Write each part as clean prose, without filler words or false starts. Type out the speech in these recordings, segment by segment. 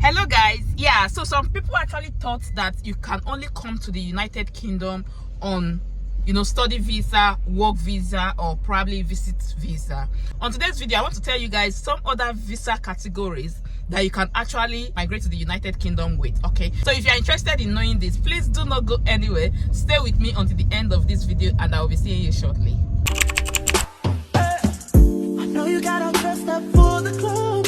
Hello guys. Yeah, so some people actually thought that you can only come to the United Kingdom on study visa, work visa, or probably visit visa. On today's video I want to tell you guys some other visa categories that you can actually migrate to the United Kingdom with. Okay, so if you're interested in knowing this, please do not go anywhere. Stay with me until the end of this video and I will be seeing you shortly. I know you got all dressed up for the club.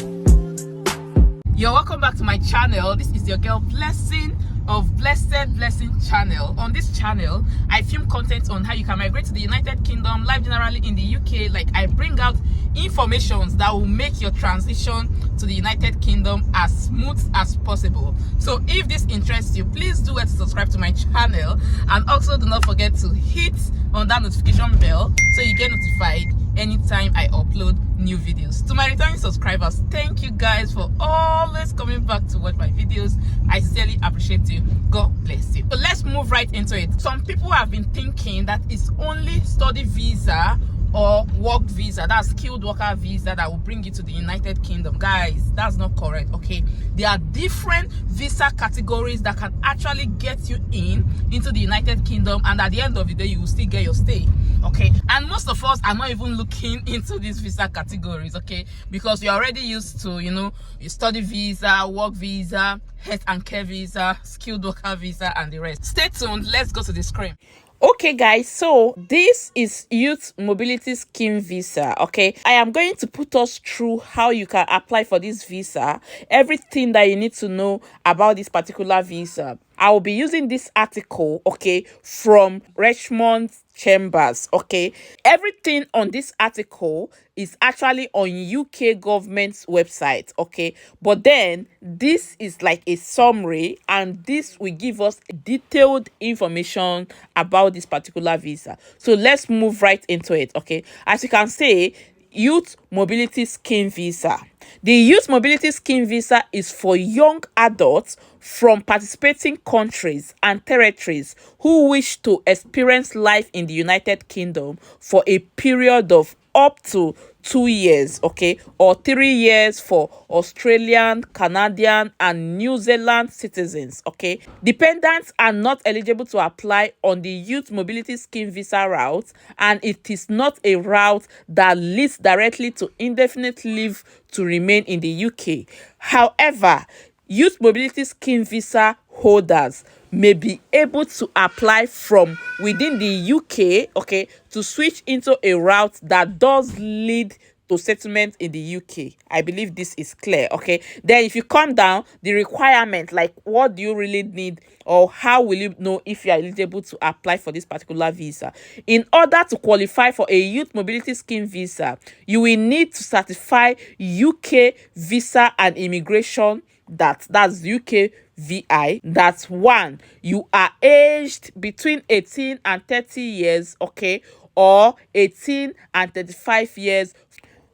You're welcome back to my channel. This is your girl Blessing of Blessing channel. On this channel I film content on how you can migrate to the United Kingdom, live generally in the UK. Like, I bring out informations that will make your transition to the United Kingdom as smooth as possible. So if this interests you, please do subscribe to my channel, and also do not forget to hit on that notification bell so you get notified anytime I upload new videos. To my returning subscribers, thank you guys for always coming back to watch my videos. I sincerely appreciate you. God bless you. So let's move right into it. Some people have been thinking that it's only study visa or work visa, that's skilled worker visa, that will bring you to the United Kingdom. Guys, that's not correct. Okay, there are different visa categories that can actually get you into the United Kingdom, and at the end of the day you will still get your stay. Okay, and most of us are not even looking into these visa categories, okay, because we're already used to your study visa, work visa, health and care visa, skilled worker visa, and the rest. Stay tuned, let's go to the screen. Okay guys, so this is Youth Mobility Scheme visa. Okay, I am going to put us through how you can apply for this visa, everything that you need to know about this particular visa. I will be using this article, okay, from Richmond Chambers. Okay, everything on this article is actually on UK government's website. Okay, but then this is like a summary, and this will give us detailed information about this particular visa. So let's move right into it. Okay, as you can see, Youth Mobility Scheme visa. The Youth Mobility Scheme visa is for young adults from participating countries and territories who wish to experience life in the United Kingdom for a period of up to 2 years, okay, or 3 years for Australian, Canadian, and New Zealand citizens. Okay, dependents are not eligible to apply on the Youth Mobility Scheme visa route, and it is not a route that leads directly to indefinite leave to remain in the UK. However, Youth Mobility Scheme visa holders may be able to apply from within the UK, okay, to switch into a route that does lead to settlement in the UK. I believe this is clear. Okay, then if you come down, the requirement, like what do you really need, or how will you know if you are eligible to apply for this particular visa? In order to qualify for a Youth Mobility Scheme visa, you will need to certify UK Visa and Immigration, that's UK VI, that's one, you are aged between 18 and 30 years, okay, or 18 and 35 years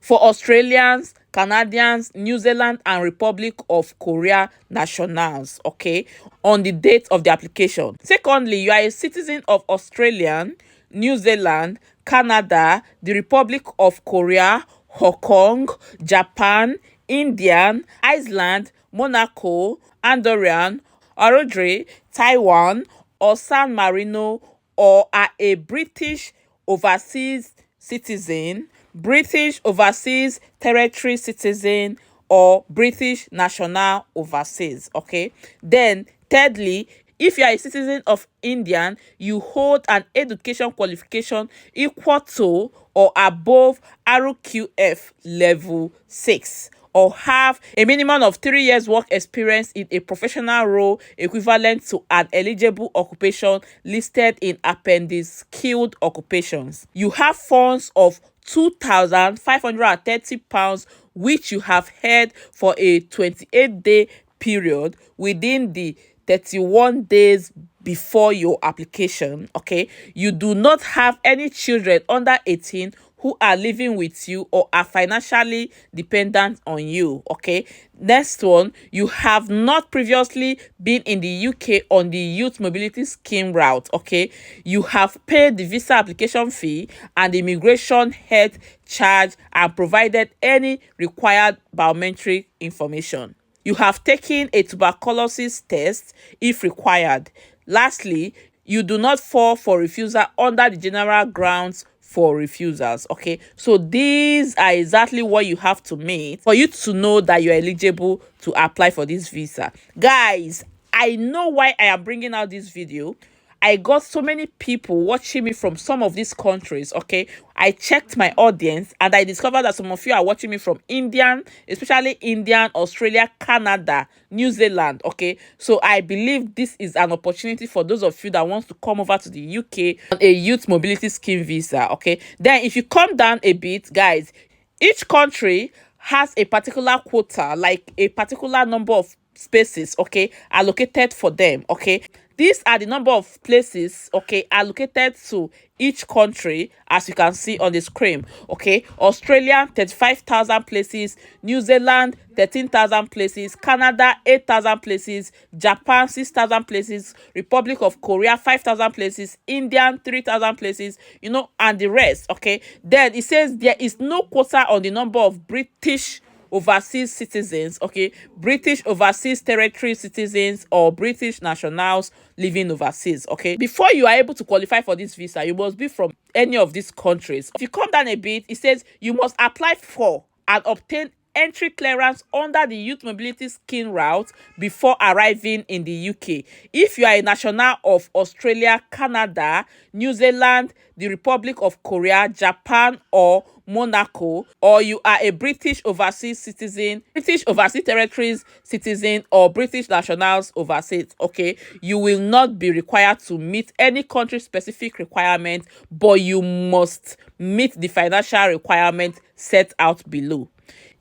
for Australians, Canadians, New Zealand, and Republic of Korea nationals, okay, on the date of the application. Secondly, you are a citizen of Australia, New Zealand, Canada, the Republic of Korea, Hong Kong, Japan, India, Iceland, Monaco, Andorran, Orodre, Taiwan, or San Marino, or are a British overseas citizen, British overseas territory citizen, or British national overseas. Okay, then thirdly, if you are a citizen of India, you hold an education qualification equal to or above RQF level 6, or have a minimum of 3 years work experience in a professional role equivalent to an eligible occupation listed in Appendix Skilled Occupations. You have funds of £2,530, which you have held for a 28-day period within the 31 days before your application. Okay, you do not have any children under 18 who are living with you or are financially dependent on you. Okay, next one, you have not previously been in the UK on the Youth Mobility Scheme route. Okay, you have paid the visa application fee and the immigration health charge and provided any required biometric information. You have taken a tuberculosis test if required. Lastly, you do not fall for refusal under the general grounds for refusals. Okay, so these are exactly what you have to meet for you to know that you're eligible to apply for this visa. Guys, I know why I am bringing out this video. I got so many people watching me from some of these countries. Okay, I checked my audience and I discovered that some of you are watching me from especially Indian, Australia, Canada, New Zealand. Okay, so I believe this is an opportunity for those of you that wants to come over to the UK on a youth mobility scheme visa. Okay, then if you come down a bit, guys, each country has a particular quota, like a particular number of spaces, okay, allocated for them. Okay, these are the number of places, okay, allocated to each country, as you can see on the screen. Okay, Australia 35,000 places, New Zealand 13,000 places, Canada 8,000 places, Japan 6,000 places, Republic of Korea 5,000 places, India 3,000 places, you know, and the rest. Okay, then it says there is no quota on the number of British overseas citizens, okay, British overseas territory citizens or British nationals living overseas. Okay, before you are able to qualify for this visa, you must be from any of these countries. If you come down a bit, it says you must apply for and obtain entry clearance under the youth mobility scheme route before arriving in the UK. If you are a national of Australia, Canada, New Zealand, the Republic of Korea, Japan, or Monaco, or you are a British overseas citizen, British overseas territories citizen, or British nationals overseas, okay, you will not be required to meet any country specific requirement, but you must meet the financial requirement set out below.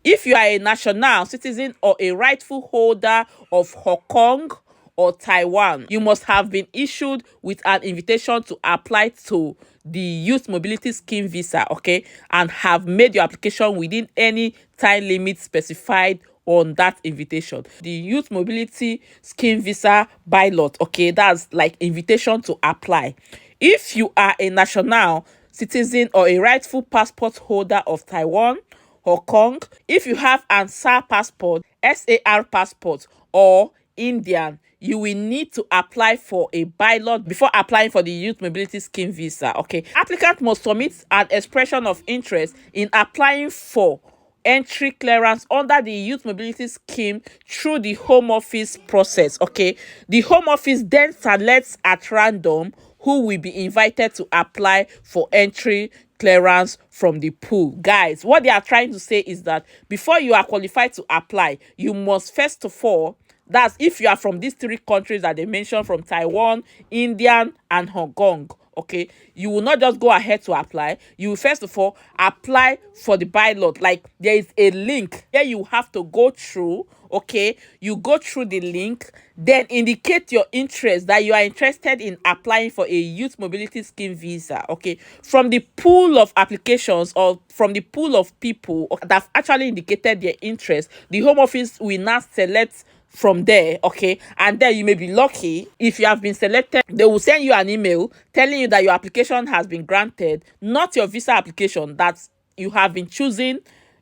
If you are a national citizen or a rightful holder of Hong Kong or Taiwan, you must have been issued with an invitation to apply to the youth mobility scheme visa, okay, and have made your application within any time limit specified on that invitation. The youth mobility scheme visa bylot, okay, that's like invitation to apply. If you are a national citizen or a rightful passport holder of Taiwan, Hong Kong, if you have an SAR passport, SAR passport, or Indian, you will need to apply for a bylot before applying for the youth mobility scheme visa. Okay, applicant must submit an expression of interest in applying for entry clearance under the youth mobility scheme through the home office process. Okay, the home office then selects at random who will be invited to apply for entry clearance from the pool. Guys, what they are trying to say is that before you are qualified to apply, you must first of all, that's if you are from these three countries that they mentioned, from Taiwan, India, and Hong Kong, okay, you will not just go ahead to apply. You will first of all apply for the bylot. Like, there is a link here you have to go through. Okay, you go through the link, then indicate your interest, that you are interested in applying for a youth mobility scheme visa. Okay, from the pool of applications or from the pool of people that have actually indicated their interest, the home office will now select from there. Okay, and then you may be lucky. If you have been selected, they will send you an email telling you that your application has been granted, not your visa application, that you have been choosing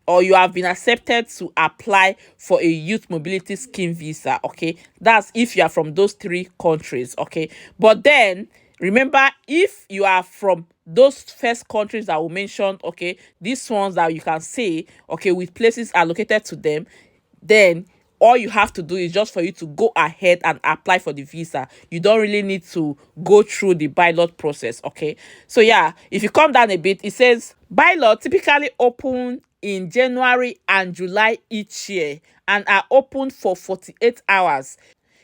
or you have been accepted to apply for a youth mobility scheme visa. Okay, that's if you are from those three countries. Okay, but then remember, if you are from those first countries that we mentioned, okay, these ones that you can see, okay, with places allocated to them, then all you have to do is just for you to go ahead and apply for the visa. You don't really need to go through the bylot process. Okay, so yeah, if you come down a bit, it says bylot typically open in January and July each year and are open for 48 hours.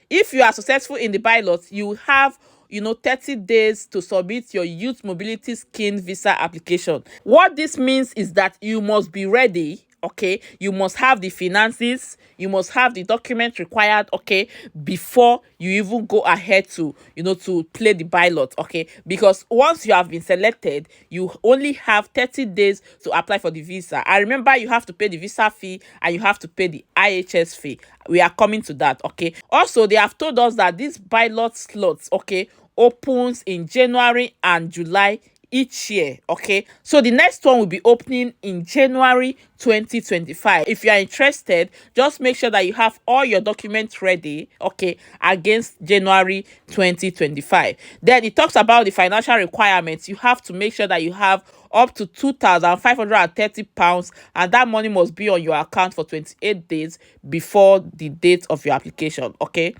If you are successful in the bylot, you have 30 days to submit your youth mobility scheme visa application. What this means is that you must be ready. Okay, you must have the finances, you must have the document required, okay, before you even go ahead to to play the bylot. Okay, because once you have been selected, you only have 30 days to apply for the visa. And remember, you have to pay the visa fee and you have to pay the IHS fee. We are coming to that. Okay, also they have told us that these bylot slots, okay, opens in January and July each year. Okay, so the next one will be opening in January 2025. If you are interested, just make sure that you have all your documents ready, okay, against January 2025. Then it talks about the financial requirements. You have to make sure that you have up to £2,530, and that money must be on your account for 28 days before the date of your application. Okay,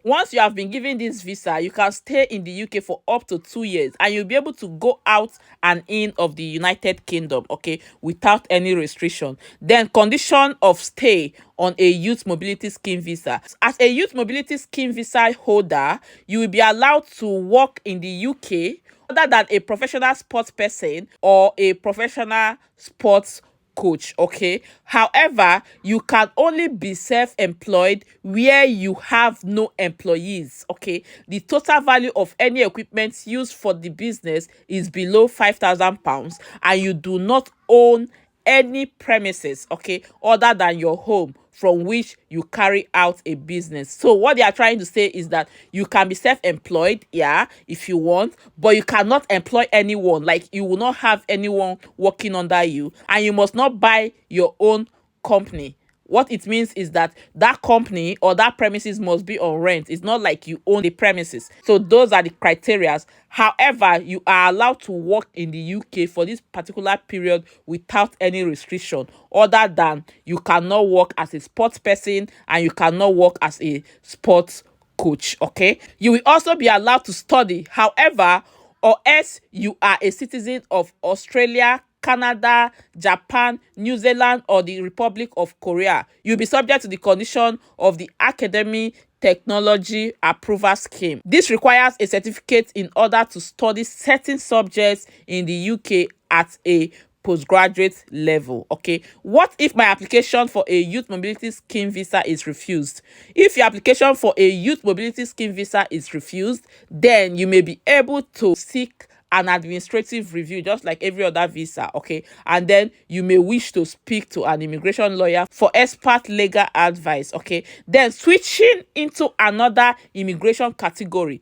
once you have been given this visa, you can stay in the UK for up to 2 years, and you'll be able to go out and in of the United Kingdom, okay, without any restriction. Then condition of stay on a youth mobility scheme visa. As a youth mobility scheme visa holder, you will be allowed to work in the UK other than a professional sports person or a professional sports coach. Okay, however, you can only be self-employed where you have no employees. Okay, the total value of any equipment used for the business is below £5,000, and you do not own any premises, okay, other than your home from which you carry out a business. So what they are trying to say is that you can be self-employed, yeah, if you want, but you cannot employ anyone. Like, you will not have anyone working under you, and you must not buy your own company. What it means is that that company or that premises must be on rent. It's not like you own the premises. So those are the criteria. However, you are allowed to work in the UK for this particular period without any restriction, other than you cannot work as a sports person and you cannot work as a sports coach. Okay, you will also be allowed to study, however, or else you are a citizen of Australia, Canada, Japan, New Zealand, or the Republic of Korea. You'll be subject to the condition of the Academy Technology Approval Scheme. This requires a certificate in order to study certain subjects in the UK at a postgraduate level. Okay, what if my application for a youth mobility scheme visa is refused? If your application for a youth mobility scheme visa is refused, then you may be able to seek an administrative review just like every other visa. Okay, and then you may wish to speak to an immigration lawyer for expert legal advice. Okay, then switching into another immigration category.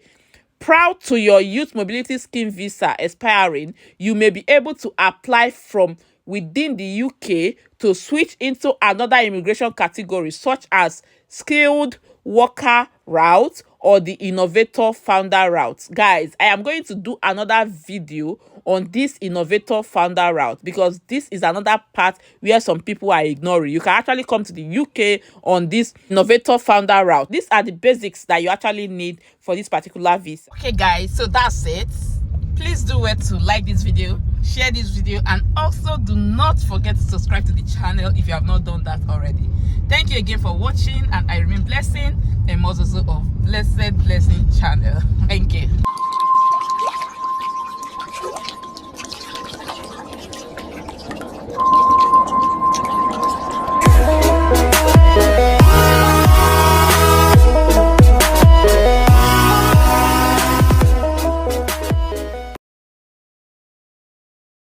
Prior to your youth mobility scheme visa expiring, you may be able to apply from within the UK to switch into another immigration category, such as skilled worker route or the innovator founder route. Guys, I am going to do another video on this innovator founder route, because this is another part where some people are ignoring. You can actually come to the UK on this innovator founder route. These are the basics that you actually need for this particular visa. Okay guys, so that's it. Please do well to like this video, share this video, and also do not forget to subscribe to the channel if you have not done that already. Thank you again for watching, and I remain blessing, and also of Blessed Blessing channel. Thank you.